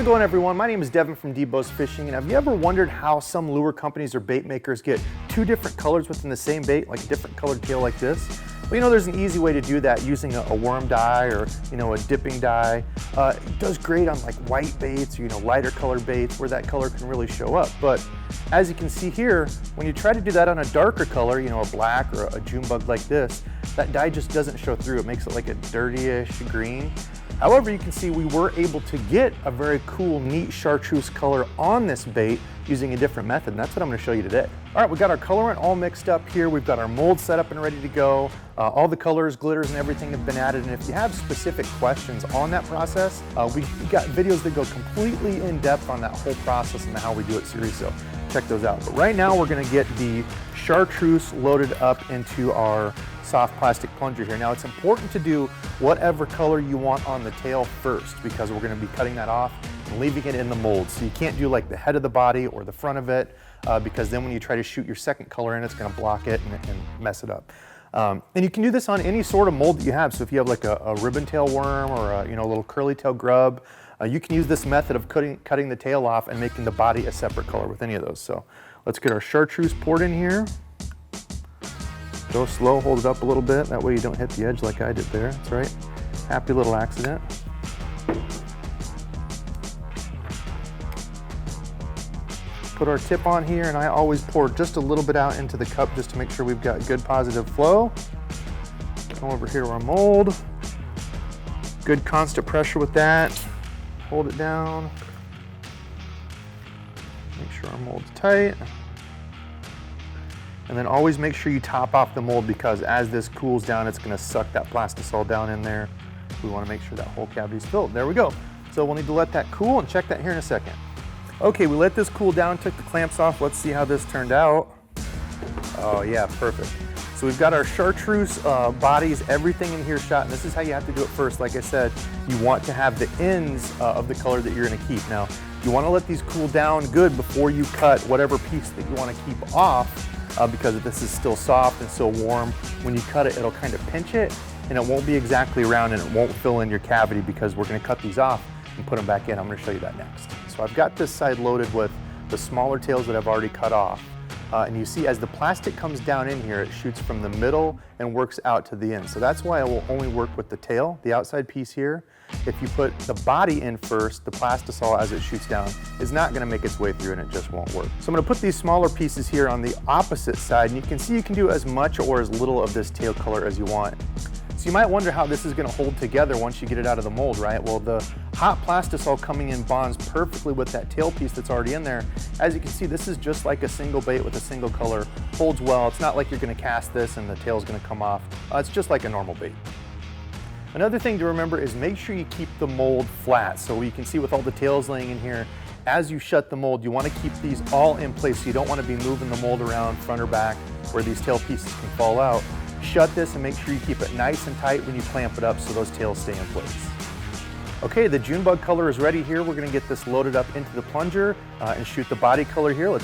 it going, everyone? My name is Devon from Debo's Fishing, and have you ever wondered how some lure companies or bait makers get two different colors within the same bait, like a different colored tail like this? Well, you know, there's an easy way to do that using a worm dye or, you know, a dipping dye. It does great on like white baits or, you know, lighter colored baits where that color can really show up. But as you can see here, when you try to do that on a darker color, you know, a black or a June bug like this, that dye just doesn't show through. It makes it like a dirtyish green. However, you can see we were able to get a very cool, neat chartreuse color on this bait using a different method, and that's what I'm going to show you today. All right, we've got our colorant all mixed up here. We've got our mold set up and ready to go. All the colors, glitters, and everything have been added, and if you have specific questions on that process, we've got videos that go completely in depth on that whole process and the How We Do It series, so check those out. But right now, we're going to get the chartreuse loaded up into our soft plastic plunger here. Now, it's important to do whatever color you want on the tail first, because we're going to be cutting that off and leaving it in the mold. So you can't do like the head of the body or the front of it, because then when you try to shoot your second color in, it's going to block it and mess it up. And you can do this on any sort of mold that you have. So if you have like a ribbon tail worm or a, you know, a little curly tail grub, you can use this method of cutting the tail off and making the body a separate color with any of those. So let's get our chartreuse poured in here. Go slow, hold it up a little bit. That way you don't hit the edge like I did there. That's right. Happy little accident. Put our tip on here, and I always pour just a little bit out into the cup just to make sure we've got good positive flow. Come over here to our mold. Good constant pressure with that. Hold it down. Make sure our mold's tight. And then always make sure you top off the mold, because as this cools down, it's going to suck that plastisol down in there. We want to make sure that whole cavity is filled. There we go. So we'll need to let that cool and check that here in a second. Okay, we let this cool down, took the clamps off. Let's see how this turned out. Oh yeah, perfect. So we've got our chartreuse bodies, everything in here shot, and this is how you have to do it first. Like I said, you want to have the ends of the color that you're going to keep. Now, you want to let these cool down good before you cut whatever piece that you want to keep off. Because this is still soft and still warm, when you cut it, it'll kind of pinch it, and it won't be exactly round, and it won't fill in your cavity, because we're going to cut these off and put them back in. I'm going to show you that next. So I've got this side loaded with the smaller tails that I've already cut off. And you see as the plastic comes down in here, it shoots from the middle and works out to the end. So that's why I will only work with the tail, the outside piece here. If you put the body in first, the plastisol as it shoots down is not going to make its way through, and it just won't work. So I'm going to put these smaller pieces here on the opposite side, and you can see you can do as much or as little of this tail color as you want. So you might wonder how this is going to hold together once you get it out of the mold, right? Well, the hot plastisol coming in bonds perfectly with that tail piece that's already in there. As you can see, this is just like a single bait with a single color. Holds well. It's not like you're going to cast this and the tail's going to come off. It's just like a normal bait. Another thing to remember is make sure you keep the mold flat. So you can see with all the tails laying in here, as you shut the mold, you want to keep these all in place. So you don't want to be moving the mold around front or back where these tail pieces can fall out. Shut this and make sure you keep it nice and tight when you clamp it up so those tails stay in place. Okay, the June bug color is ready here. We're going to get this loaded up into the plunger and shoot the body color here. Okay,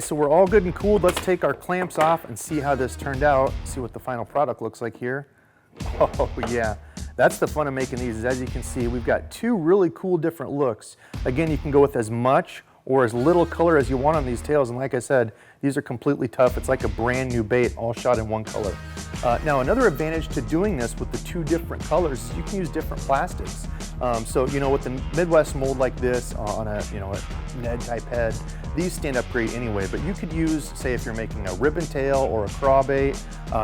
so we're all good and cooled. Let's take our clamps off and see how this turned out. See what the final product looks like here. Oh yeah, that's the fun of making these, is as you can see, we've got two really cool different looks. Again, you can go with as much or as little color as you want on these tails, and like I said, these are completely tough. It's like a brand new bait, all shot in one color. Now, another advantage to doing this with the two different colors is you can use different plastics. So, you know, with the Midwest mold like this on a, you know, a Ned type head, these stand up great anyway, but you could use, say if you're making a ribbon tail or a crawbait,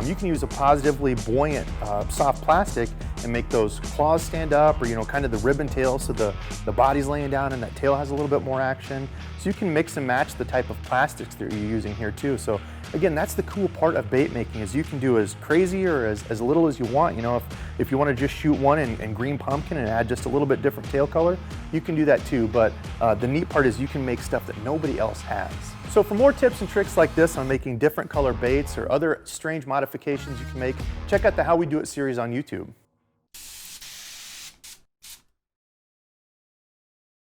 you can use a positively buoyant soft plastic and make those claws stand up, or, you know, kind of the ribbon tail so the body's laying down and that tail has a little bit more action. So you can mix and match the type of plastics that you're using here too. So again, that's the cool part of bait making, is you can do as crazy or as little as you want. You know, if you want to just shoot one in green pumpkin and add just a little bit different tail color, you can do that too. But the neat part is you can make stuff that nobody else has. So for more tips and tricks like this on making different color baits or other strange modifications you can make, check out the How We Do It series on YouTube.